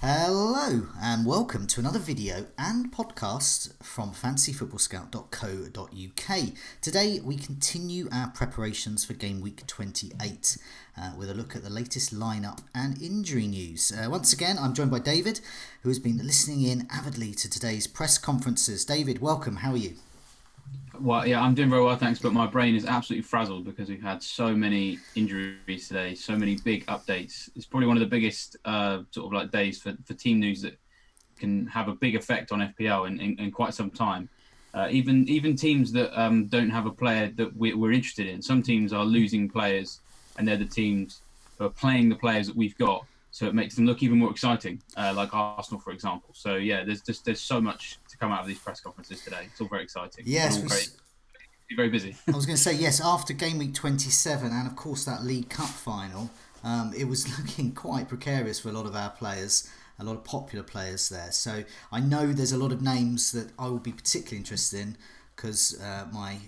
Hello and welcome to another video and podcast from fantasyfootballscout.co.uk. Today we continue our preparations for Game Week 28 with a look at the latest lineup and injury news. Once again, I'm joined by David, who has been listening in avidly to today's press conferences. David, welcome. How are you? Well, yeah, I'm doing very well, thanks. But my brain is absolutely frazzled because we've had so many injuries today, so many big updates. It's probably one of the biggest days for team news that can have a big effect on FPL in quite some time. Even teams that don't have a player that we're interested in. Some teams are losing players, and they're the teams who are playing the players that we've got. So it makes them look even more exciting, like Arsenal, for example. So yeah, there's so much to come out of these press conferences today. It's all very exciting. Yes, Very busy. I was going to say, yes, after Game Week 27 and of course that League Cup final, it was looking quite precarious for a lot of our players, a lot of popular players there. So I know there's a lot of names that I will be particularly interested in because my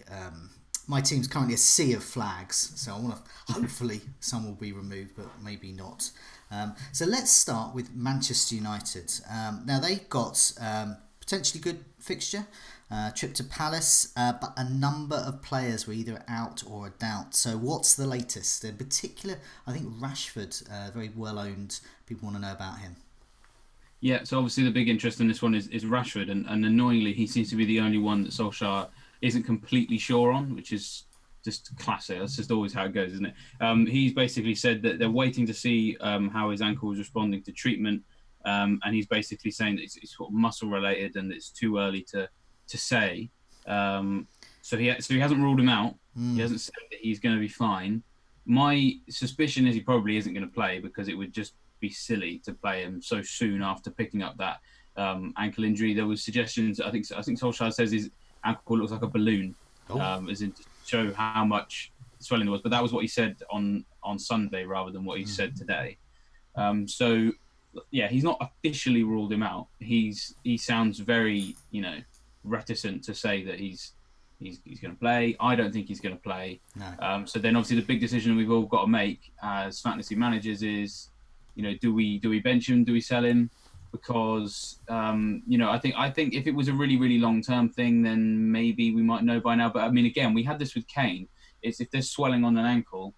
team's currently a sea of flags. So I want to, hopefully some will be removed, but maybe not. So let's start with Manchester United. Now they've got potentially good fixture, trip to Palace, but a number of players were either out or a doubt. So what's the latest? In particular, I think Rashford, very well owned. People want to know about him. Yeah, so obviously the big interest in this one is Rashford, and annoyingly he seems to be the only one that Solskjaer isn't completely sure on, which is just classic. That's just always how it goes, isn't it? He's basically said that they're waiting to see how his ankle is responding to treatment, and he's basically saying that it's sort of muscle related and it's too early to say. So he hasn't ruled him out. He hasn't said that he's going to be fine. My suspicion is he probably isn't going to play because it would just be silly to play him so soon after picking up that ankle injury. There was suggestions. I think Solskjaer says his ankle looks like a balloon, as in to show how much swelling there was. But that was what he said on Sunday rather than what he said today. So yeah, he's not officially ruled him out. He sounds very reticent to say that he's going to play. I don't think he's going to play. No. So then obviously the big decision we've all got to make as fantasy managers is, do we bench him? Do we sell him? Because I think if it was a really, really long term thing, then maybe we might know by now. But I mean, again, we had this with Kane. It's if there's swelling on an ankle,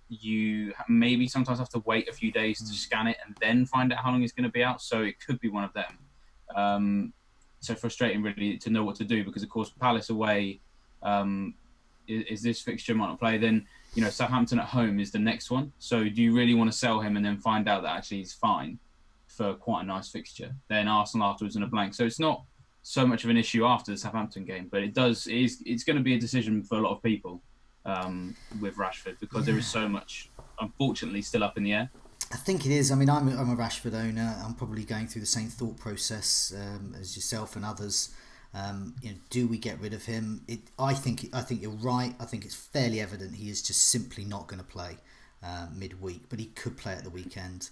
you maybe sometimes have to wait a few days to scan it and then find out how long it's going to be out. So it could be one of them. So frustrating really to know what to do because of course Palace away is this fixture might not play. Then Southampton at home is the next one. So do you really want to sell him and then find out that actually he's fine for quite a nice fixture? Then Arsenal afterwards in a blank. So it's not so much of an issue after the Southampton game, but it's going to be a decision for a lot of people with Rashford because there is so much unfortunately still up in the air. I think it is. I mean, I'm a Rashford owner. I'm probably going through the same thought process as yourself and others. Do we get rid of him? I think you're right. I think it's fairly evident he is just simply not going to play midweek, but he could play at the weekend.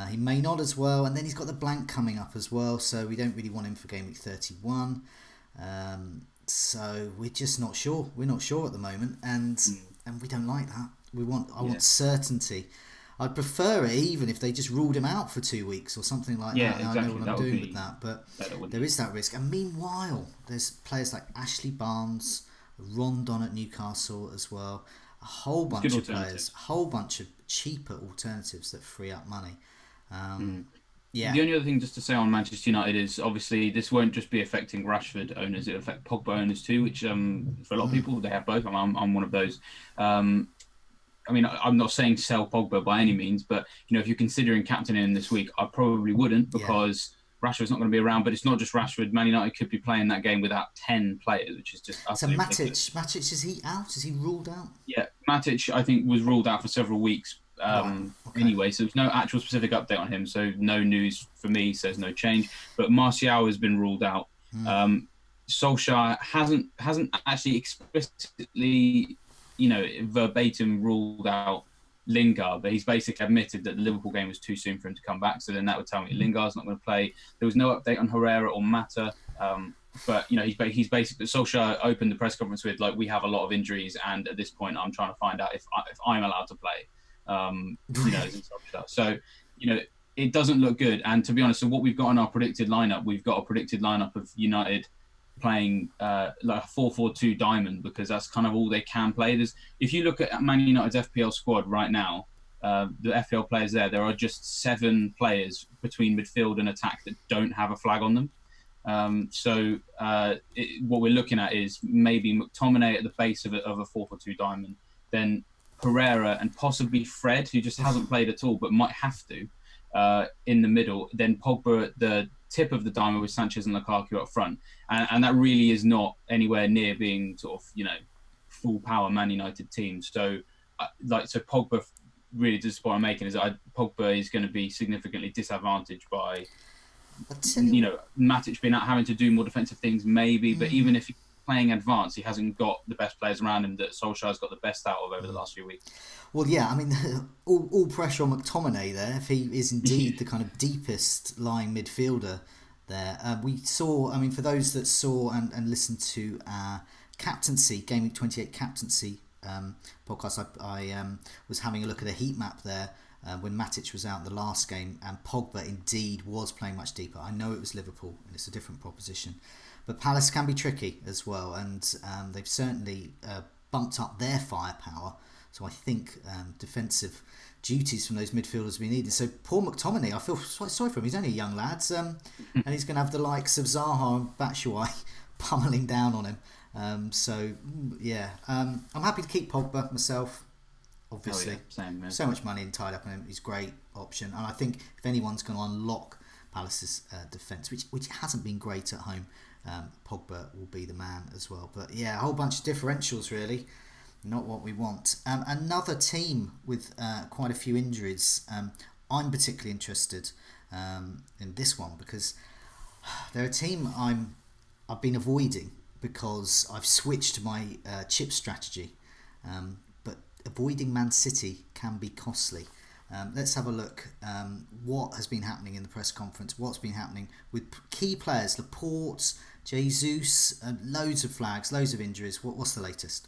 He may not as well, and then he's got the blank coming up as well, so we don't really want him for Game Week 31. So we're just not sure. We're not sure at the moment, and we don't like that. I want certainty. I'd prefer it even if they just ruled him out for 2 weeks or something like that. Exactly. I know what I'm doing with that, but there is that risk. And meanwhile, there's players like Ashley Barnes, Rondon at Newcastle as well. A whole bunch of players, a whole bunch of cheaper alternatives that free up money. Yeah. The only other thing just to say on Manchester United is obviously this won't just be affecting Rashford owners; it'll affect Pogba owners too, which for a lot of people they have both. I'm one of those. I mean, I'm not saying sell Pogba by any means, but if you're considering captaining him this week, I probably wouldn't because Rashford's not going to be around. But it's not just Rashford. Man United could be playing that game without 10 players, which is just so Matic, is he out? Is he ruled out? Yeah, Matic I think was ruled out for several weeks. Anyway, so there's no actual specific update on him. So no news for me says no change. But Martial has been ruled out. Solskjaer hasn't actually explicitly verbatim ruled out Lingard, but he's basically admitted that the Liverpool game was too soon for him to come back. So then that would tell me Lingard's not going to play. There was no update on Herrera or Mata, but he's basically Solskjaer opened the press conference with we have a lot of injuries, and at this point I'm trying to find out if I'm allowed to play. So it doesn't look good. And to be honest, so what we've got in our predicted lineup, we've got a predicted lineup of United playing like a 4-4-2 diamond, because that's kind of all they can play. If you look at Man United's FPL squad right now, the FPL players there are just 7 players between midfield and attack that don't have a flag on them. What we're looking at is maybe McTominay at the base of a 4-4-2 diamond, then Pereira and possibly Fred, who just hasn't played at all but might have to, in the middle, then Pogba at the tip of the diamond with Sanchez and Lukaku up front. And that really is not anywhere near being sort of, full power Man United team. So Pogba, really the point I'm making is that Pogba is going to be significantly disadvantaged by, Matic being out having to do more defensive things maybe, but even if he's playing advanced, he hasn't got the best players around him that Solskjaer's got the best out of over the last few weeks. Well, yeah, I mean, all pressure on McTominay there, if he is indeed the kind of deepest lying midfielder there. We saw, I mean, for those that saw and listened to our captaincy, Gameweek 28 captaincy podcast, I was having a look at a heat map there when Matic was out in the last game, and Pogba indeed was playing much deeper. I know it was Liverpool, and it's a different proposition. But Palace can be tricky as well, and they've certainly bumped up their firepower. So I think defensive duties from those midfielders will be needed. So poor McTominay, I feel quite sorry for him. He's only a young lad, and he's going to have the likes of Zaha and Batshuayi pummeling down on him. I'm happy to keep Pogba myself, obviously. Oh, yeah. Same, man. So much money tied up in him. He's a great option. And I think if anyone's going to unlock Palace's defence, which hasn't been great at home, Pogba will be the man as well. But yeah, a whole bunch of differentials really. Not what we want. Another team with quite a few injuries. I'm particularly interested in this one because they're a team I've been avoiding because I've switched my chip strategy. But avoiding Man City can be costly. Let's have a look what has been happening in the press conference, what's been happening with key players, Laporte, Jesus, loads of flags, loads of injuries. What's the latest?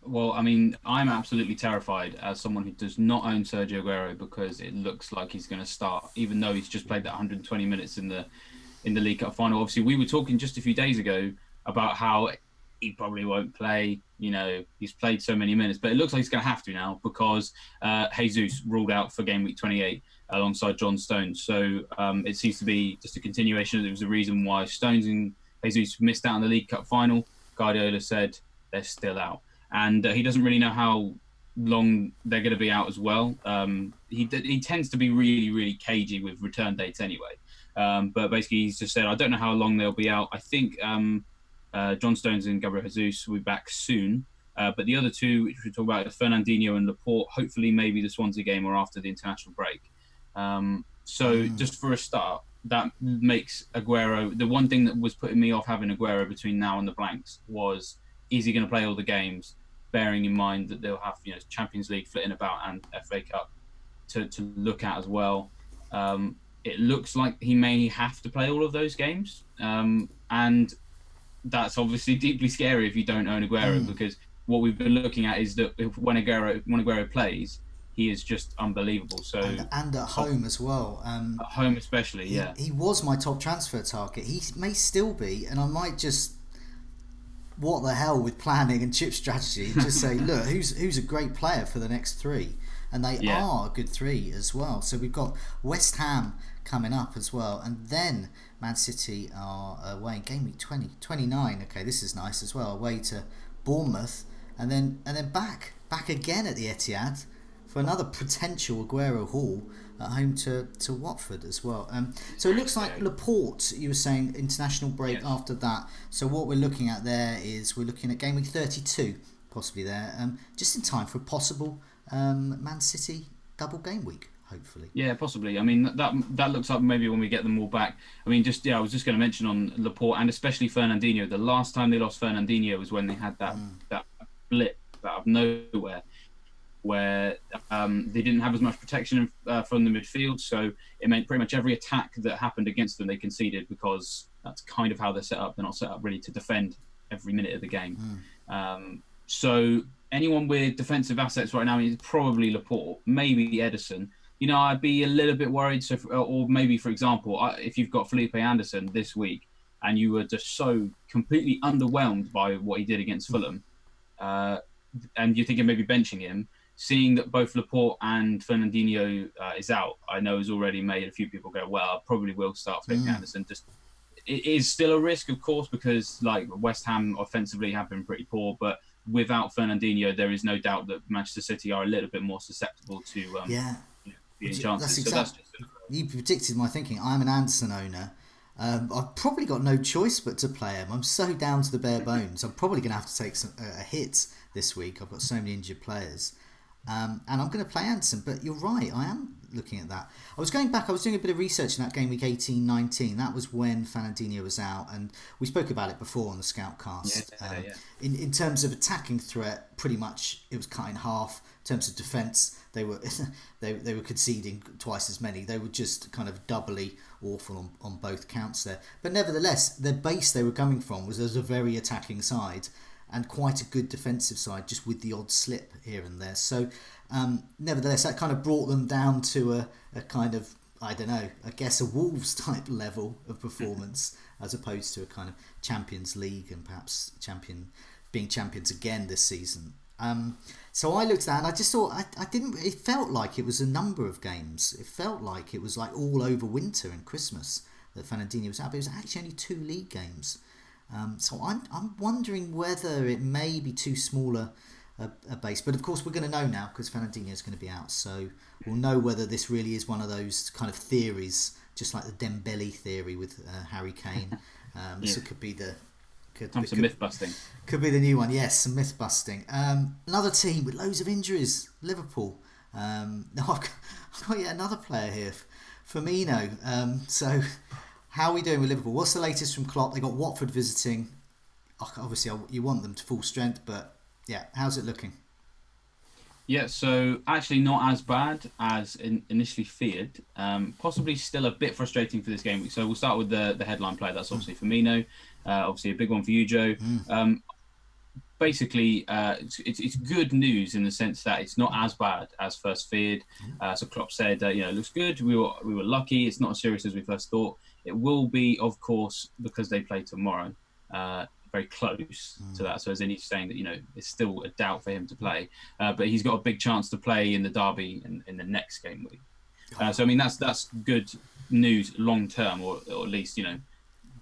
Well, I mean, I'm absolutely terrified as someone who does not own Sergio Aguero because it looks like he's going to start, even though he's just played that 120 minutes in the League Cup final. Obviously, we were talking just a few days ago about how he probably won't play. He's played so many minutes, but it looks like he's going to have to now because Jesus ruled out for game week 28 alongside John Stones. So it seems to be just a continuation. It was the reason why Stones and Jesus missed out on the League Cup final. Guardiola said they're still out. And he doesn't really know how long they're going to be out as well. He tends to be really, really cagey with return dates anyway. But basically, he's just said, I don't know how long they'll be out. I think John Stones and Gabriel Jesus will be back soon. But the other two, which we talk about, are Fernandinho and Laporte. Hopefully, maybe the Swansea game or after the international break. Just for a start, that makes Aguero... The one thing that was putting me off having Aguero between now and the blanks was, is he going to play all the games? Bearing in mind that they'll have Champions League flitting about and FA Cup to look at as well. It looks like he may have to play all of those games, and that's obviously deeply scary if you don't own Aguero because what we've been looking at is that when Aguero plays, he is just unbelievable. So and at home as well. At home especially, he was my top transfer target. He may still be, and I might just. What the hell with planning and chip strategy? Just say, look, who's a great player for the next 3, and they are a good 3 as well. So we've got West Ham coming up as well, and then Man City are away in game week 29. Okay, this is nice as well. Away to Bournemouth, and then back again at the Etihad for another potential Aguero haul at home to Watford as well. So it looks like Laporte, you were saying, international break after that. So what we're looking at there is we're looking at game week 32, possibly there, just in time for a possible Man City double game week, hopefully. Yeah, possibly. I mean, that looks like maybe when we get them all back. I mean, I was just going to mention on Laporte and especially Fernandinho. The last time they lost Fernandinho was when they had that blip out of nowhere, where they didn't have as much protection from the midfield, so it meant pretty much every attack that happened against them they conceded because that's kind of how they're set up. They're not set up really to defend every minute of the game. So anyone with defensive assets right now is probably Laporte, maybe Ederson. I'd be a little bit worried. So, or maybe, for example, if you've got Felipe Anderson this week and you were just so completely underwhelmed by what he did against Fulham, uh, and you're thinking maybe benching him, seeing that both Laporte and Fernandinho is out, I know has already made a few people go, well, I probably will start Felipe Anderson. Just it is still a risk, of course, because like West Ham offensively have been pretty poor, but without Fernandinho, there is no doubt that Manchester City are a little bit more susceptible to being chances. You predicted my thinking. I'm an Anderson owner. I've probably got no choice but to play him. I'm so down to the bare bones. I'm probably going to have to take a hit this week. I've got so many injured players. And I'm going to play Anderson. But you're right, I am looking at that. I was going back, I was doing a bit of research in that game week 18-19. That was when Fernandinho was out. And we spoke about it before on the Scoutcast. In terms of attacking threat, pretty much it was cut in half. In terms of defence, they were they were conceding twice as many. They were just kind of doubly awful on both counts there. But nevertheless, the base they were coming from was as a very attacking side and quite a good defensive side, just with the odd slip here and there. So nevertheless, that kind of brought them down to a kind of, I don't know, I guess a Wolves type level of performance as opposed to a kind of Champions League and perhaps being champions again this season. So I looked at that and I just thought it felt like it was a number of games. It felt like it was like all over winter and Christmas that Fernandinho was out, but it was actually only 2 league games. So I'm wondering whether it may be too small a base, but of course we're going to know now because Fernandinho is going to be out, so we'll know whether this really is one of those kind of theories, just like the Dembele theory with Harry Kane. So it could be some myth busting. Could be the new one, yes, some myth busting. Another team with loads of injuries, Liverpool. Now I've got yet another player here, Firmino. So how are we doing with Liverpool? What's the latest from Klopp? They got Watford visiting. Obviously, you want them to full strength, but yeah, how's it looking? Yeah, so actually not as bad as initially feared. Possibly still a bit frustrating for this game week. So we'll start with the headline player. That's obviously Firmino. Obviously a big one for you, Joe. Basically, it's good news in the sense that it's not as bad as first feared. So Klopp said, it looks good. We were lucky. It's not as serious as we first thought. It will be, of course, because they play tomorrow. Very close to that. So as in he's saying that, it's still a doubt for him to play. But he's got a big chance to play in the derby in the next game week. So, I mean, that's good news long term, or at least,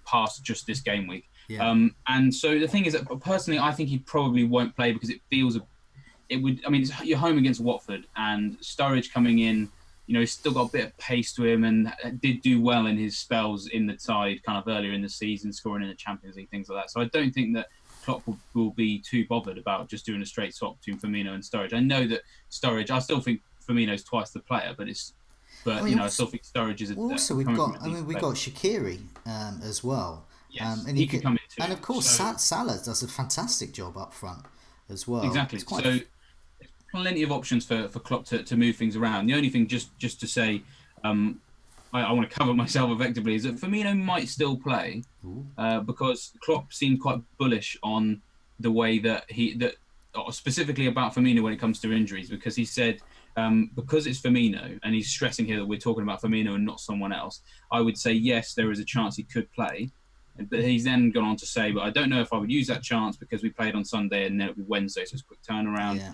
past just this game week. Yeah. And so the thing is that personally, I think he probably won't play because you're home against Watford and Sturridge coming in, he's still got a bit of pace to him and did do well in his spells in the side kind of earlier in the season, scoring in the Champions League, things like that. So I don't think that Klopp will be too bothered about just doing a straight swap between Firmino and Sturridge. I know that Sturridge, I still think Firmino's twice the player, but I still think Sturridge is we've got Shaqiri as well. Yes, and he could come in too. And of course, Salah does a fantastic job up front as well. Exactly. So there's plenty of options for Klopp to move things around. The only thing, just to say, I want to cover myself effectively, is that Firmino might still play because Klopp seemed quite bullish on the way that specifically about Firmino when it comes to injuries, because he said because it's Firmino, and he's stressing here that we're talking about Firmino and not someone else, I would say yes, there is a chance he could play. But he's then gone on to say, but I don't know if I would use that chance because we played on Sunday and then it'll be Wednesday, so it's a quick turnaround. Yeah.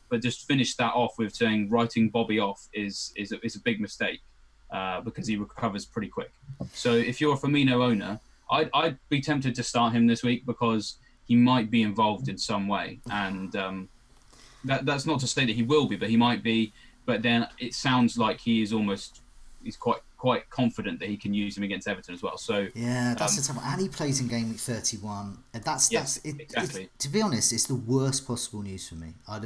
But just finish that off with saying writing Bobby off is a big mistake because he recovers pretty quick. So if you're a Firmino owner, I'd be tempted to start him this week because he might be involved in some way. And that's not to say that he will be, but he might be. But then it sounds like he's quite confident that he can use him against Everton as well. So yeah, that's the time. And he plays in game week 31. Exactly. To be honest, it's the worst possible news for me. I'd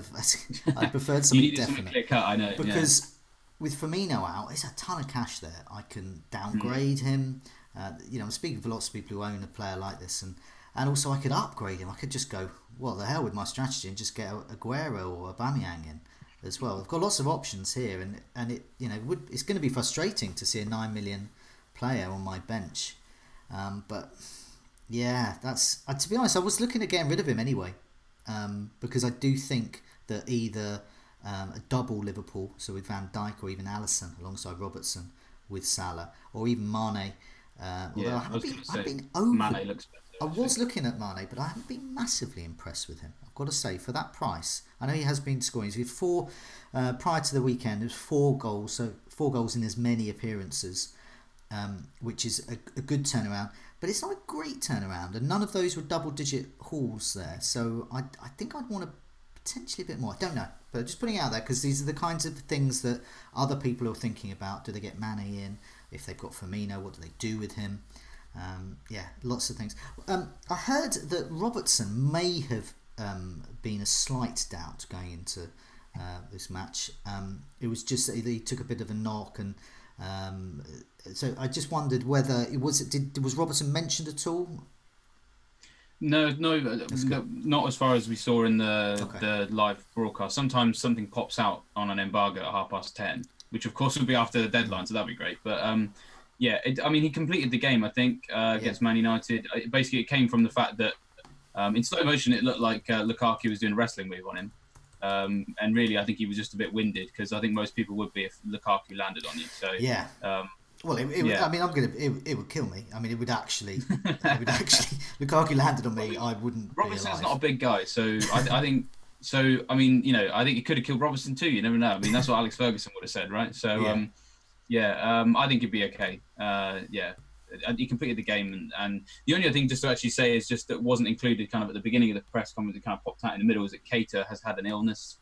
preferred something definite. Clear cut, I know. Because with Firmino out, it's a ton of cash there. I can downgrade him. I'm speaking for lots of people who own a player like this, and also I could upgrade him. I could just go, what the hell with my strategy, and just get Aguero or Aubameyang in as well. I've got lots of options here, and it's going to be frustrating to see a 9 million player on my bench. But yeah, that's to be honest, I was looking at getting rid of him anyway, because I do think that either a double Liverpool, so with Van Dijk or even Alisson alongside Robertson with Salah, or even Mane. Although Yeah, I was going to I've say been over. Mane looks better. I Actually. was looking at Mane, but I haven't been massively impressed with him. I've got to say, for that price, I know he has been scoring. He's four prior to the weekend. It was 4 goals, so 4 goals in as many appearances, which is a good turnaround. But it's not a great turnaround, and none of those were double-digit hauls there. So I think I'd want to potentially a bit more. I don't know, but just putting it out there because these are the kinds of things that other people are thinking about. Do they get Mane in? If they've got Firmino, what do they do with him? Yeah, lots of things. I heard that Robertson may have been a slight doubt going into this match. It was just that he took a bit of a knock, and so I just wondered whether was Robertson mentioned at all? No, not as far as we saw in Okay. the live broadcast. Sometimes something pops out on an embargo at 10:30, which of course would be after the deadline, so that'd be great. But yeah, I mean, he completed the game, I think, against Man United. Basically, it came from the fact that in slow motion, it looked like Lukaku was doing a wrestling move on him. And really, I think he was just a bit winded because I think most people would be if Lukaku landed on you. So Yeah. Well, yeah. I mean, it would kill me. I mean, it would actually, Lukaku landed on me, I wouldn't be Robertson's alive. not a big guy, so I think so. I mean, I think it could have killed Robertson too. You never know. I mean, that's what Alex Ferguson would have said, right? So I think he'd be okay. Yeah, he completed the game, and the only other thing just to actually say is just that wasn't included kind of at the beginning of the press conference. It kind of popped out in the middle is that Keita has had an illness.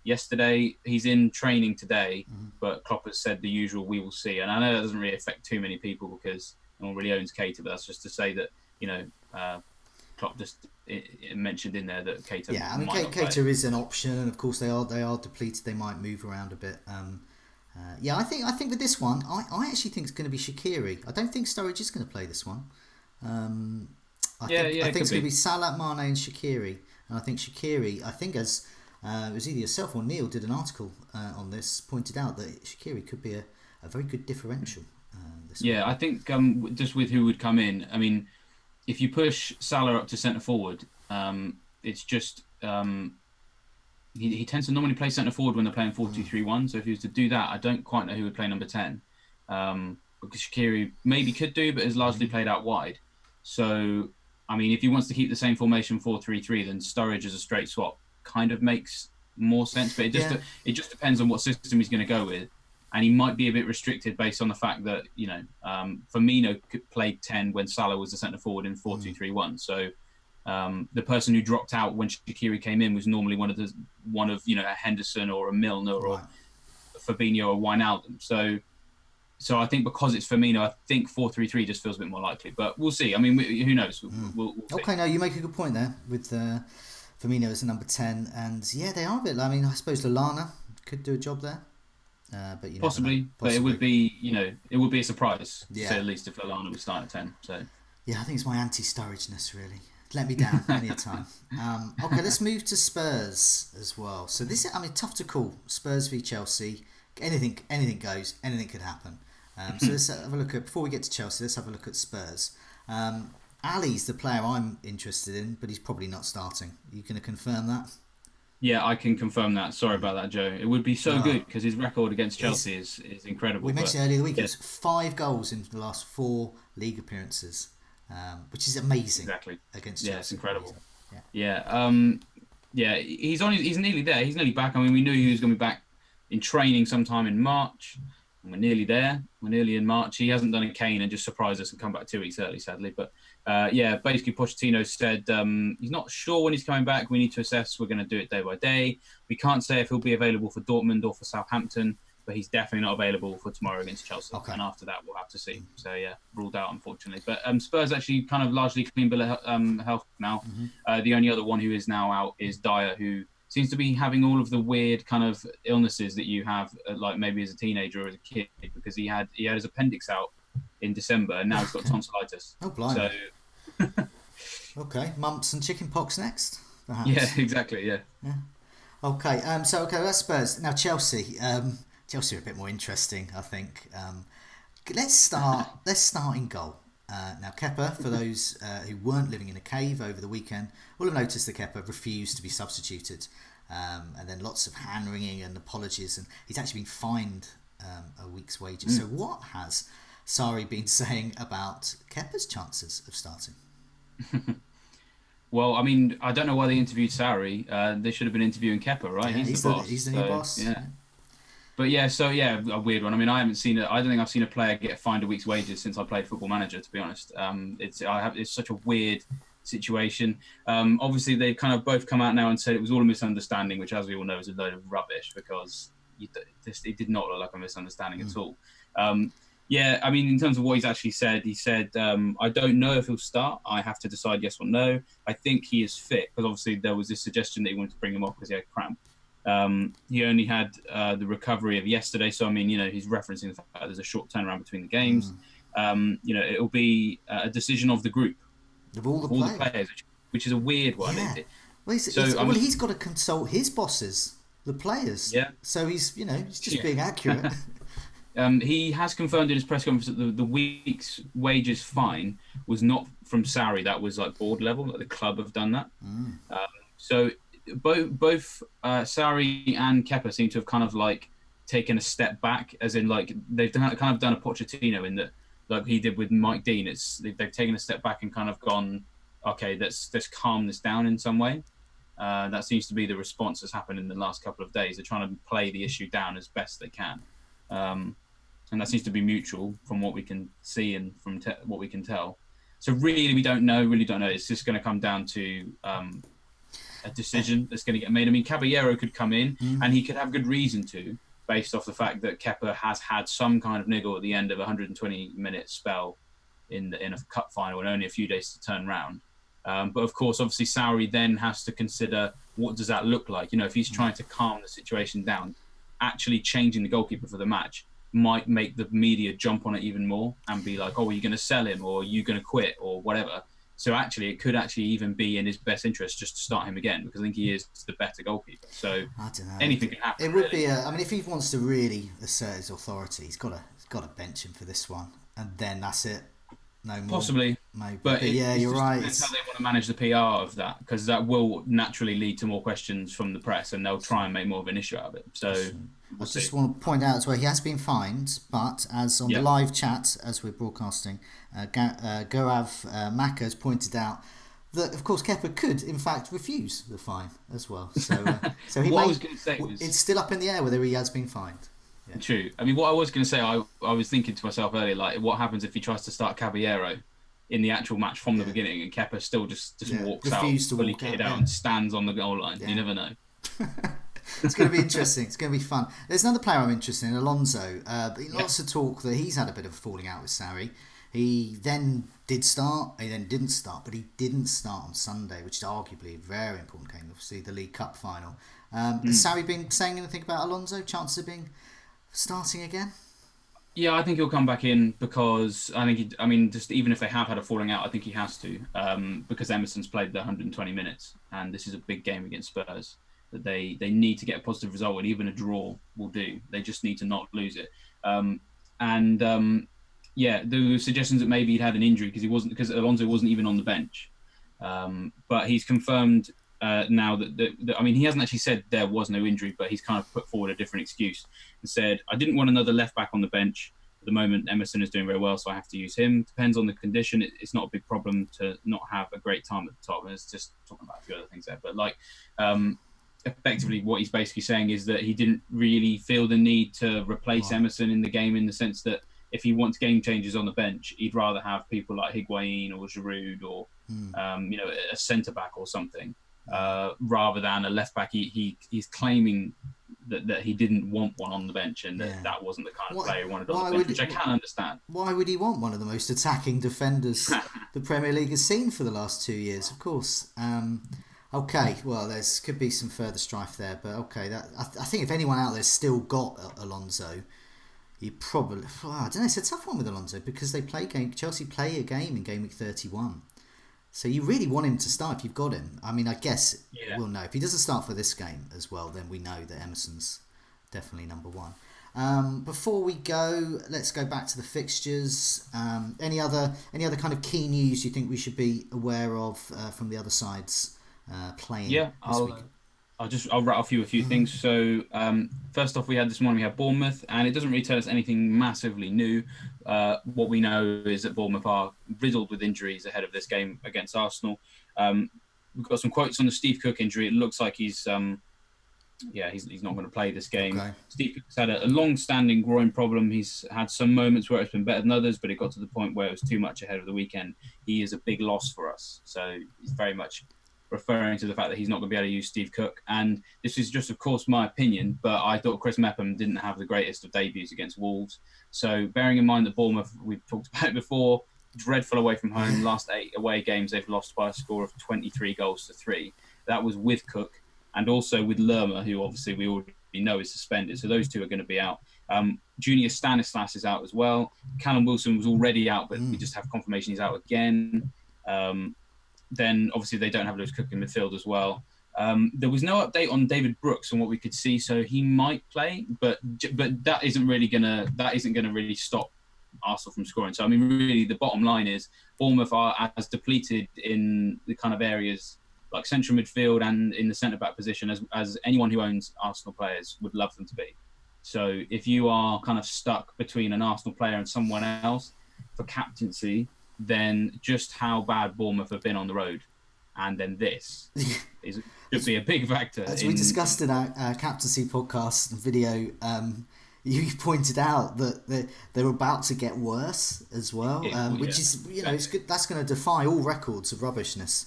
Yesterday, he's in training today, but Klopp has said the usual, we will see. And I know that doesn't really affect too many people because no one really owns Keita, but that's just to say that, Klopp just mentioned in there that Keita. Yeah, I mean, Keita is an option, and of course they are depleted. They might move around a bit. Yeah, I think with this one, I actually think it's going to be Shaqiri. I don't think Sturridge is going to play this one. I think it's going to be Salah, Mane, and Shaqiri. And I think Shaqiri, as it was either yourself or Neil did an article on this, pointed out that Shaqiri could be a very good differential. This week. I think just with who would come in, I mean, if you push Salah up to centre forward, it's just he tends to normally play centre forward when they're playing 4-2-3-1. So if he was to do that, I don't quite know who would play number 10. Because Shaqiri maybe could do, but has largely played out wide. So, I mean, if he wants to keep the same formation 4-3-3, then Sturridge as a straight swap kind of makes more sense. But it just depends on what system he's going to go with. And he might be a bit restricted based on the fact that, Firmino could play 10 when Salah was the centre forward in 4-2-3-1. So the person who dropped out when Shaqiri came in was normally one of a Henderson or a Milner or a Fabinho or Wijnaldum. So I think because it's Firmino, I think 4-3-3 just feels a bit more likely. But we'll see. I mean, who knows? We'll see. Okay, no, you make a good point there with Firmino as a number 10. And yeah, they are a bit. I mean, I suppose Lallana could do a job there. But possibly, but it would be, it would be a surprise to say at least if Lallana was starting at 10. So yeah, I think it's my anti-Sturridgeness really. Let me down many a time. Okay, let's move to Spurs as well. So this, I mean, tough to call. Spurs v Chelsea. Anything goes. Anything could happen. So let's have a look at, before we get to Chelsea, let's have a look at Spurs. Ali's the player I'm interested in, but he's probably not starting. Are you going to confirm that? Yeah, I can confirm that. Sorry about that, Joe. It would be so good because his record against Chelsea is incredible. We mentioned earlier in the week, it was 5 goals in the last 4 league appearances, which is amazing. Exactly. Against Chelsea. Yeah, it's incredible. He's nearly there. He's nearly back. I mean, we knew he was going to be back in training sometime in March. And we're nearly there. We're nearly in March. He hasn't done a Kane and just surprised us and come back 2 weeks early, sadly. But basically Pochettino said he's not sure when he's coming back. We need to assess. We're going to do it day by day. We can't say if he'll be available for Dortmund or for Southampton, but he's definitely not available for tomorrow against Chelsea. Okay. And after that, we'll have to see. So yeah, ruled out, unfortunately. But Spurs actually kind of largely clean bill of health now. The only other one who is now out is Dyer, who seems to be having all of the weird kind of illnesses that you have, like maybe as a teenager or as a kid, because he had his appendix out in December and now he's got tonsillitis. Oh, blimey. So, okay, mumps and chicken pox next, perhaps. Yeah, exactly. Yeah. Okay. That's Spurs. Now Chelsea. Chelsea are a bit more interesting, I think. Let's start in goal. Now Kepa, for those who weren't living in a cave over the weekend, will have noticed that Kepa refused to be substituted. and then lots of hand wringing and apologies, and he's actually been fined a week's wages. So what has Sarri been saying about Kepa's chances of starting? Well, I mean, I don't know why they interviewed Sarri. They should have been interviewing Kepa, right? Yeah, He's the boss. He's the new boss. Yeah. But yeah, a weird one. I mean, I haven't seen it. I don't think I've seen a player get fined a week's wages since I played Football Manager. To be honest, it's such a weird situation. Obviously, they've kind of both come out now and said it was all a misunderstanding, which, as we all know, is a load of rubbish because it did not look like a misunderstanding at all. Yeah, I mean, in terms of what he's actually said, he said, I don't know if he'll start. I have to decide yes or no. I think he is fit because obviously there was this suggestion that he wanted to bring him off because he had cramp. He only had the recovery of yesterday. So, I mean, he's referencing the fact that there's a short turnaround between the games. It'll be a decision of the group. Of all the players, which is a weird one. Yeah. He's got to consult his bosses, the players. Yeah. So he's just being accurate. He has confirmed in his press conference that the week's wages fine was not from Sarri. That was like board level. Like the club have done that. So both Sarri and Kepa seem to have kind of like taken a step back, as in like they've kind of done a Pochettino in that, like he did with Mike Dean. They've taken a step back and kind of gone, okay, let's calm this down in some way. That seems to be the response that's happened in the last couple of days. They're trying to play the issue down as best they can. And that seems to be mutual from what we can see and from what we can tell. So really, we don't know. It's just going to come down to a decision that's going to get made. I mean, Caballero could come in and he could have good reason to, based off the fact that Kepa has had some kind of niggle at the end of a 120-minute spell in a cup final and only a few days to turn round. But of course, obviously, Sarri then has to consider what does that look like. If he's trying to calm the situation down, actually changing the goalkeeper for the match might make the media jump on it even more and be like, oh, are you going to sell him or are you going to quit or whatever? So actually, it could actually even be in his best interest just to start him again because I think he is the better goalkeeper. So I don't know. Anything can happen. It would be if he wants to really assert his authority, he's got to bench him for this one, and then that's it. No more. Possibly, maybe. But yeah, you're right. Depends how they want to manage the PR of that, because that will naturally lead to more questions from the press, and they'll try and make more of an issue out of it. So I just want to point out as well, he has been fined, but as on the live chat as we're broadcasting, Gaurav Maka has pointed out that, of course, Kepa could, in fact, refuse the fine as well. So he what I was going to say was, it's still up in the air whether he has been fined. Yeah. True. I mean, what I was going to say, I was thinking to myself earlier, like, what happens if he tries to start Caballero in the actual match from the beginning, and Kepa still just walks out, fully kitted out, and stands on the goal line? You never know. It's going to be interesting. It's going to be fun. There's another player I'm interested in, Alonso. Lots of talk that he's had a bit of a falling out with Sarri. He then did start, he then didn't start, but he didn't start on Sunday, which is arguably a very important game, obviously, the League Cup final. Has Sarri been saying anything about Alonso? Chances of being starting again? Yeah, I think he'll come back in because I think just even if they have had a falling out, I think he has to because Emerson's played the 120 minutes and this is a big game against Spurs that they need to get a positive result, and even a draw will do. They just need to not lose it. There were suggestions that maybe he'd had an injury because Alonso wasn't even on the bench, but he's confirmed now that he hasn't actually said there was no injury, but he's kind of put forward a different excuse and said, I didn't want another left back on the bench. At the moment, Emerson is doing very well, so I have to use him. Depends on the condition. It's not a big problem to not have a great time at the top. And it's just talking about a few other things there. But effectively what he's basically saying is that he didn't really feel the need to replace Emerson in the game, in the sense that if he wants game changers on the bench, he'd rather have people like Higuain or Giroud or a centre back or something. Rather than a left back. He's claiming that he didn't want one on the bench, and that wasn't the kind of player he wanted on the bench, which I can understand. Why would he want one of the most attacking defenders the Premier League has seen for the last 2 years? Of course. Okay, well, could be some further strife there, but okay. I think if anyone out there's still got Alonso, you probably... I don't know, it's a tough one with Alonso because Chelsea play a game in Game Week 31. So you really want him to start if you've got him. I mean, I guess we'll know. If he doesn't start for this game as well, then we know that Emerson's definitely number one. Before we go, let's go back to the fixtures. Any other kind of key news you think we should be aware of from the other sides playing this week? I'll rattle off you a few things. So first off, this morning we had Bournemouth, and it doesn't really tell us anything massively new. What we know is that Bournemouth are riddled with injuries ahead of this game against Arsenal. We've got some quotes on the Steve Cook injury. It looks like he's not going to play this game. Okay. Steve Cook's had a long-standing groin problem. He's had some moments where it's been better than others, but it got to the point where it was too much ahead of the weekend. He is a big loss for us. So he's very much referring to the fact that he's not going to be able to use Steve Cook. And this is just, of course, my opinion, but I thought Chris Mepham didn't have the greatest of debuts against Wolves. So bearing in mind that Bournemouth, we've talked about it before, dreadful away from home. Last 8 away games, they've lost by a score of 23-3. That was with Cook and also with Lerma, who obviously we already know is suspended. So those two are going to be out. Junior Stanislas is out as well. Callum Wilson was already out, but we just have confirmation he's out again. Then obviously they don't have Lewis Cook in midfield as well. There was no update on David Brooks on what we could see, so he might play, but that isn't gonna really stop Arsenal from scoring. So I mean, really, the bottom line is Bournemouth are as depleted in the kind of areas like central midfield and in the centre back position as anyone who owns Arsenal players would love them to be. So if you are kind of stuck between an Arsenal player and someone else for captaincy, then just how bad Bournemouth have been on the road, and then this should be a big factor. As we discussed in our captaincy podcast video, you pointed out that they're about to get worse as well, which is it's good. That's going to defy all records of rubbishness.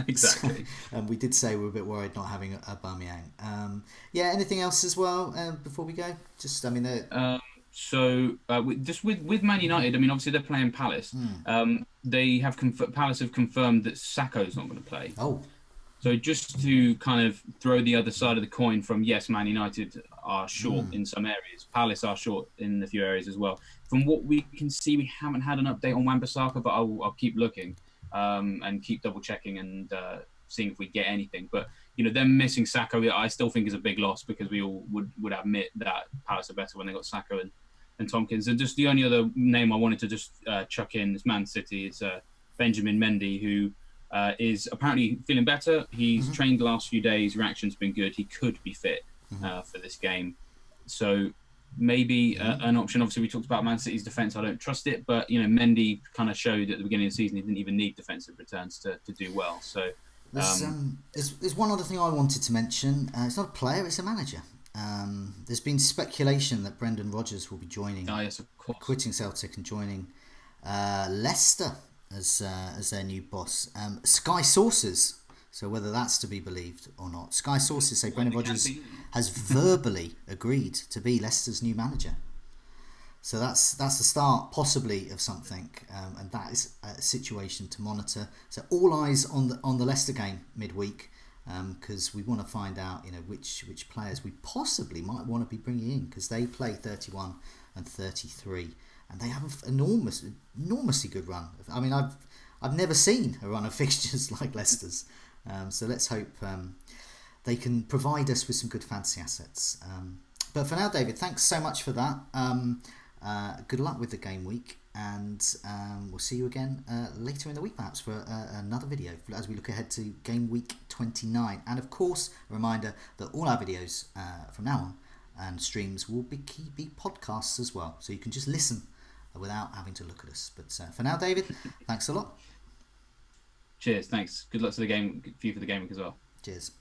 Exactly. And we did say we were a bit worried not having Aubameyang. Anything else as well before we go? Just So with Man United, I mean, obviously they're playing Palace. They have Palace have confirmed that Sakho's not going to play. Oh. So just to kind of throw the other side of the coin from, yes, Man United are short in some areas. Palace are short in a few areas as well. From what we can see, we haven't had an update on Wan-Bissaka, but I'll keep looking and keep double checking and seeing if we get anything. But them missing Sakho, I still think is a big loss because we all would admit that Palace are better when they got Sakho and Tompkins. And just the only other name I wanted to just chuck in is Man City. It's Benjamin Mendy, who is apparently feeling better. He's trained the last few days. Reaction's been good. He could be fit for this game. So maybe an option. Obviously, we talked about Man City's defence. I don't trust it. But, Mendy kind of showed at the beginning of the season he didn't even need defensive returns to do well. So there's one other thing I wanted to mention. It's not a player, it's a manager. There's been speculation that Brendan Rodgers will be joining, yes, of course, quitting Celtic and joining Leicester as their new boss. Sky sources, so whether that's to be believed or not, Sky sources say Brendan Rodgers has verbally agreed to be Leicester's new manager. So that's the start, possibly, of something, and that is a situation to monitor. So all eyes on the Leicester game midweek. Because we want to find out, which players we possibly might want to be bringing in, because they play 31 and 33, and they have an enormously good run. I mean, I've never seen a run of fixtures like Leicester's. So let's hope they can provide us with some good fantasy assets. But for now, David, thanks so much for that. Good luck with the game week. And we'll see you again later in the week, perhaps, for another video as we look ahead to game week 29. And of course, a reminder that all our videos from now on and streams will be podcasts as well, so you can just listen without having to look at us. But for now, David, thanks a lot. Cheers, thanks. Good luck to the game for you for the game week as well. Cheers.